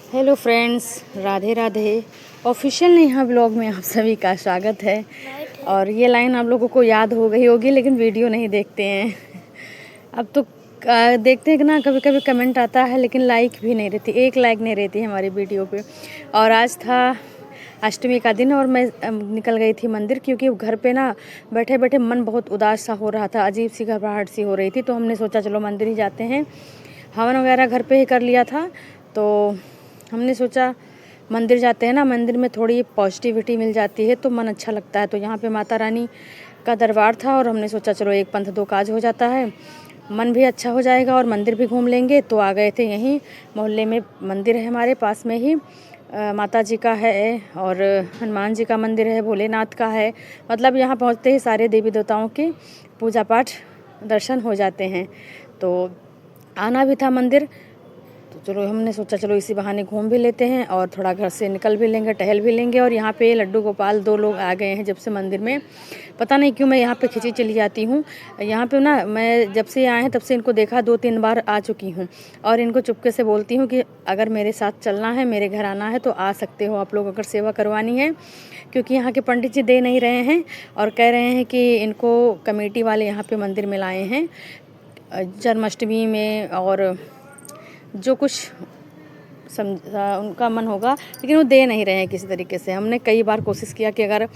Hello friends, Radhe Radhe. Official Neha blog में आप सभी का स्वागत है। और ये लाइन आप लोगों को याद हो गई होगी, लेकिन वीडियो नहीं देखते हैं। अब तो देखते हैं कि ना, कभी कभी कमेंट आता है लेकिन लाइक भी नहीं रहती, एक लाइक नहीं रहती हमारी वीडियो पे। और आज था अष्टमी का दिन और मैं निकल गई थी मंदिर, क्योंकि घर पे ना बैठे बैठे मन बहुत उदास सा हो रहा था, अजीब सी घबराहट सी हो रही थी। तो हमने सोचा चलो मंदिर ही जाते हैं। हवन वगैरह घर पे ही कर लिया था, तो हमने सोचा मंदिर जाते हैं ना, मंदिर में थोड़ी पॉजिटिविटी मिल जाती है तो मन अच्छा लगता है। तो यहाँ पे माता रानी का दरबार था और हमने सोचा चलो एक पंथ दो काज हो जाता है, मन भी अच्छा हो जाएगा और मंदिर भी घूम लेंगे। तो आ गए थे, यहीं मोहल्ले में मंदिर है हमारे पास में ही, माता जी का है और हनुमान जी का मंदिर है, भोलेनाथ का है। मतलब यहाँ पहुँचते ही सारे देवी देवताओं के पूजा पाठ दर्शन हो जाते हैं। तो आना भी था मंदिर, तो चलो हमने सोचा चलो इसी बहाने घूम भी लेते हैं और थोड़ा घर से निकल भी लेंगे, टहल भी लेंगे। और यहाँ पे लड्डू गोपाल दो लोग आ गए हैं जब से मंदिर में। पता नहीं क्यों मैं यहाँ पे खिंची चली जाती हूँ। यहाँ पे ना मैं जब से आए हैं तब से इनको देखा, 2-3 बार आ चुकी हूँ। और इनको चुपके से बोलती हूँ कि अगर मेरे साथ चलना है, मेरे घर आना है तो आ सकते हो आप लोग, अगर सेवा करवानी है। क्योंकि यहाँ के पंडित जी दे नहीं रहे हैं और कह रहे हैं कि इनको कमेटी वाले यहाँ पे मंदिर में लाए हैं जन्माष्टमी में, और जो कुछ समझा उनका मन होगा, लेकिन वो दे नहीं रहे हैं किसी तरीके से। हमने कई बार कोशिश किया कि अगर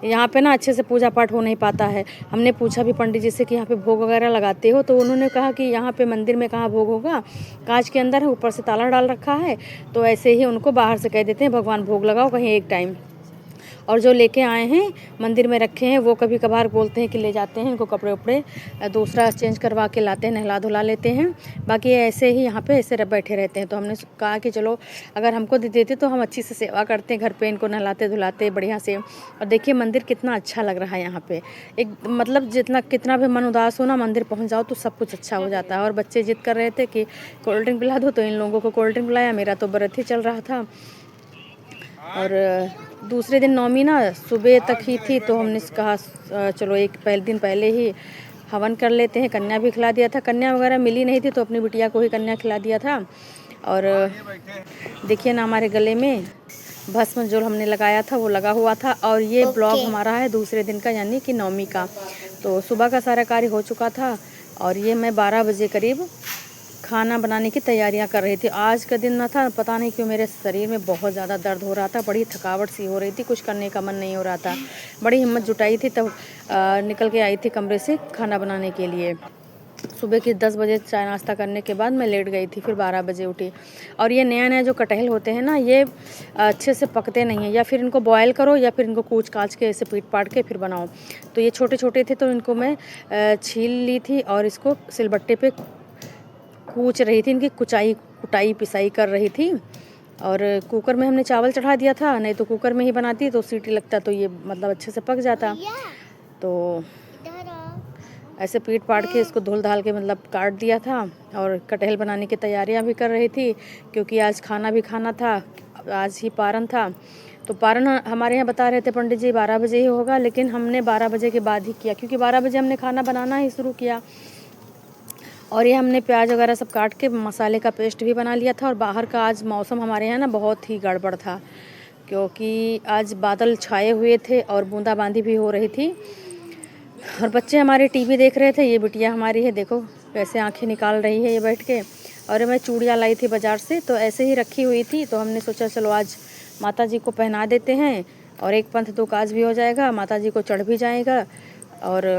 यहाँ पे ना अच्छे से पूजा पाठ हो नहीं पाता है। हमने पूछा भी पंडित जी से कि यहाँ पे भोग वगैरह लगाते हो, तो उन्होंने कहा कि यहाँ पे मंदिर में कहाँ भोग होगा, कांच के अंदर है, ऊपर से ताला डाल रखा है। तो ऐसे ही उनको बाहर से कह देते हैं भगवान भोग लगाओ कहीं एक टाइम। और जो लेके आए हैं मंदिर में रखे हैं वो कभी कभार बोलते हैं कि ले जाते हैं, इनको कपड़े उपड़े दूसरा चेंज करवा के लाते हैं, नहला धुला लेते हैं। बाकी ऐसे ही यहाँ पे ऐसे बैठे रहते हैं। तो हमने कहा कि चलो अगर हमको दे देते तो हम अच्छी से सेवा करते हैं घर पे, इनको नहलाते धुलाते बढ़िया से। और देखिए मंदिर कितना अच्छा लग रहा है यहाँ पे। एक मतलब जितना कितना भी मन उदास हो ना, मंदिर पहुँच जाओ तो सब कुछ अच्छा हो जाता है। और बच्चे जिद कर रहे थे कि कोल्ड ड्रिंक पिला दो, तो इन लोगों को कोल्ड ड्रिंक पिलाया, मेरा तो व्रत ही चल रहा था। और दूसरे दिन नौमी ना सुबह तक ही थी, तो हमने कहा चलो एक दिन पहले ही हवन कर लेते हैं। कन्या भी खिला दिया था, कन्या वगैरह मिली नहीं थी तो अपनी बिटिया को ही कन्या खिला दिया था। और देखिए ना हमारे गले में भस्म जो हमने लगाया था वो लगा हुआ था। और ये ब्लॉग हमारा है दूसरे दिन का, यानी कि नौमी का। तो सुबह का सारा कार्य हो चुका था और ये मैं 12 बजे करीब खाना बनाने की तैयारियां कर रही थी। आज का दिन ना था, पता नहीं क्यों मेरे शरीर में बहुत ज़्यादा दर्द हो रहा था, बड़ी थकावट सी हो रही थी, कुछ करने का मन नहीं हो रहा था। बड़ी हिम्मत जुटाई थी तब निकल के आई थी कमरे से खाना बनाने के लिए। सुबह के 10 बजे चाय नाश्ता करने के बाद मैं लेट गई थी, फिर 12 बजे उठी। और ये नया नया जो कटहल होते हैं ना, ये अच्छे से पकते नहीं हैं, या फिर इनको बॉयल करो या फिर इनको कूच काच के ऐसे पीट पाट के फिर बनाओ। तो ये छोटे छोटे थे तो इनको मैं छील ली थी और इसको सिलबट्टे पे कूच रही थी, इनकी कुटाई पिसाई कर रही थी। और कुकर में हमने चावल चढ़ा दिया था, नहीं तो कुकर में ही बनाती तो सीटी लगता तो ये मतलब अच्छे से पक जाता। तो ऐसे पीट पाट के इसको धुल धाल के मतलब काट दिया था। और कटहल बनाने की तैयारियां भी कर रही थी, क्योंकि आज खाना भी खाना था, आज ही पारण था। तो पारण हमारे यहाँ बता रहे थे पंडित जी 12 बजे ही होगा, लेकिन हमने 12 बजे के बाद ही किया, क्योंकि 12 बजे हमने खाना बनाना ही शुरू किया। और ये हमने प्याज वगैरह सब काट के मसाले का पेस्ट भी बना लिया था। और बाहर का आज मौसम हमारे यहाँ ना बहुत ही गड़बड़ था, क्योंकि आज बादल छाए हुए थे और बूंदाबांदी भी हो रही थी। और बच्चे हमारे टीवी देख रहे थे। ये बिटिया हमारी है, देखो कैसे आंखें निकाल रही है ये बैठ के। और मैं चूड़ियाँ लाई थी बाज़ार से, तो ऐसे ही रखी हुई थी, तो हमने सोचा चलो आज माता जी को पहना देते हैं और एक पंथ दो काज भी हो जाएगा, माता जी को चढ़ भी जाएगा और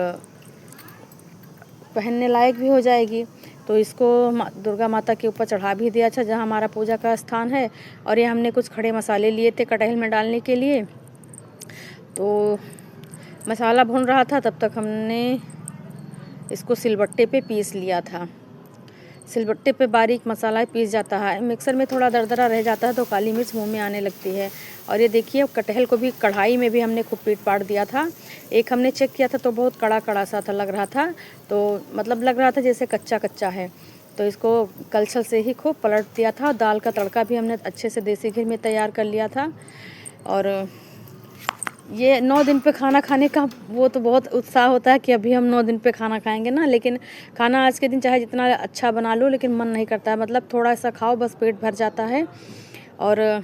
पहनने लायक भी हो जाएगी। तो इसको दुर्गा माता के ऊपर चढ़ा भी दिया था, जहाँ हमारा पूजा का स्थान है। और ये हमने कुछ खड़े मसाले लिए थे कटहल में डालने के लिए। तो मसाला भून रहा था तब तक हमने इसको सिलबट्टे पे पीस लिया था। सिलबट्टे पे बारीक मसाला पीस जाता है, मिक्सर में थोड़ा दरदरा रह जाता है तो काली मिर्च मुंह में आने लगती है। और ये देखिए कटहल को भी कढ़ाई में भी हमने खूब पीट पाट दिया था। एक हमने चेक किया था तो बहुत कड़ा कड़ा सा था लग रहा था, तो मतलब लग रहा था जैसे कच्चा कच्चा है। तो इसको कलछल से ही खूब पलट दिया था। दाल का तड़का भी हमने अच्छे से देसी घी में तैयार कर लिया था। और ये 9 दिन पे खाना खाने का वो तो बहुत उत्साह होता है कि अभी हम 9 दिन पे खाना खाएंगे ना, लेकिन खाना आज के दिन चाहे जितना अच्छा बना लो लेकिन मन नहीं करता है। मतलब थोड़ा सा खाओ बस पेट भर जाता है। और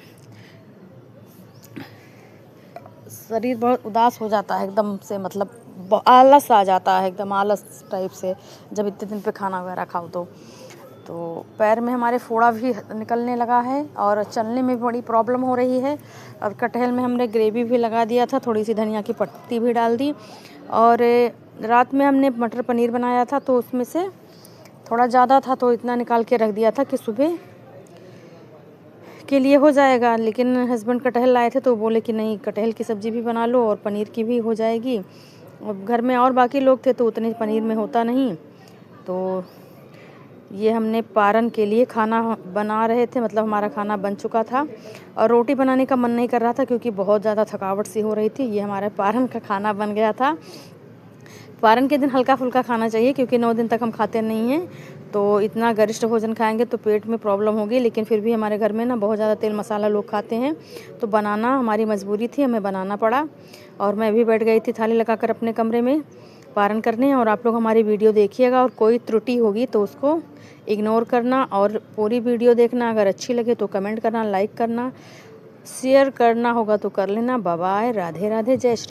शरीर बहुत उदास हो जाता है एकदम से, मतलब आलस आ जाता है, एकदम आलस टाइप से जब इतने दिन पे खाना वगैरह खाओ तो पैर में हमारे फोड़ा भी निकलने लगा है और चलने में बड़ी प्रॉब्लम हो रही है। और कटहल में हमने ग्रेवी भी लगा दिया था, थोड़ी सी धनिया की पत्ती भी डाल दी। और रात में हमने मटर पनीर बनाया था तो उसमें से थोड़ा ज़्यादा था तो इतना निकाल के रख दिया था कि सुबह के लिए हो जाएगा। लेकिन हस्बैंड कटहल लाए थे तो बोले कि नहीं, कटहल की सब्ज़ी भी बना लो और पनीर की भी हो जाएगी। और घर में और बाकी लोग थे तो उतने पनीर में होता नहीं, तो ये हमने पारन के लिए खाना बना रहे थे, मतलब हमारा खाना बन चुका था और रोटी बनाने का मन नहीं कर रहा था क्योंकि बहुत ज़्यादा थकावट सी हो रही थी। ये हमारा पारन का खाना बन गया था। पारन के दिन हल्का फुल्का खाना चाहिए क्योंकि 9 दिन तक हम खाते नहीं हैं, तो इतना गरिष्ठ भोजन खाएंगे तो पेट में प्रॉब्लम होगी। लेकिन फिर भी हमारे घर में ना बहुत ज़्यादा तेल मसाला लोग खाते हैं, तो बनाना हमारी मजबूरी थी, हमें बनाना पड़ा। और मैं भी बैठ गई थी थाली लगाकर अपने कमरे में पारन करने। और आप लोग हमारी वीडियो देखिएगा और कोई त्रुटि होगी तो उसको इग्नोर करना और पूरी वीडियो देखना। अगर अच्छी लगे तो कमेंट करना, लाइक करना, शेयर करना होगा तो कर लेना। बाय बाय, राधे राधे, जय श्री।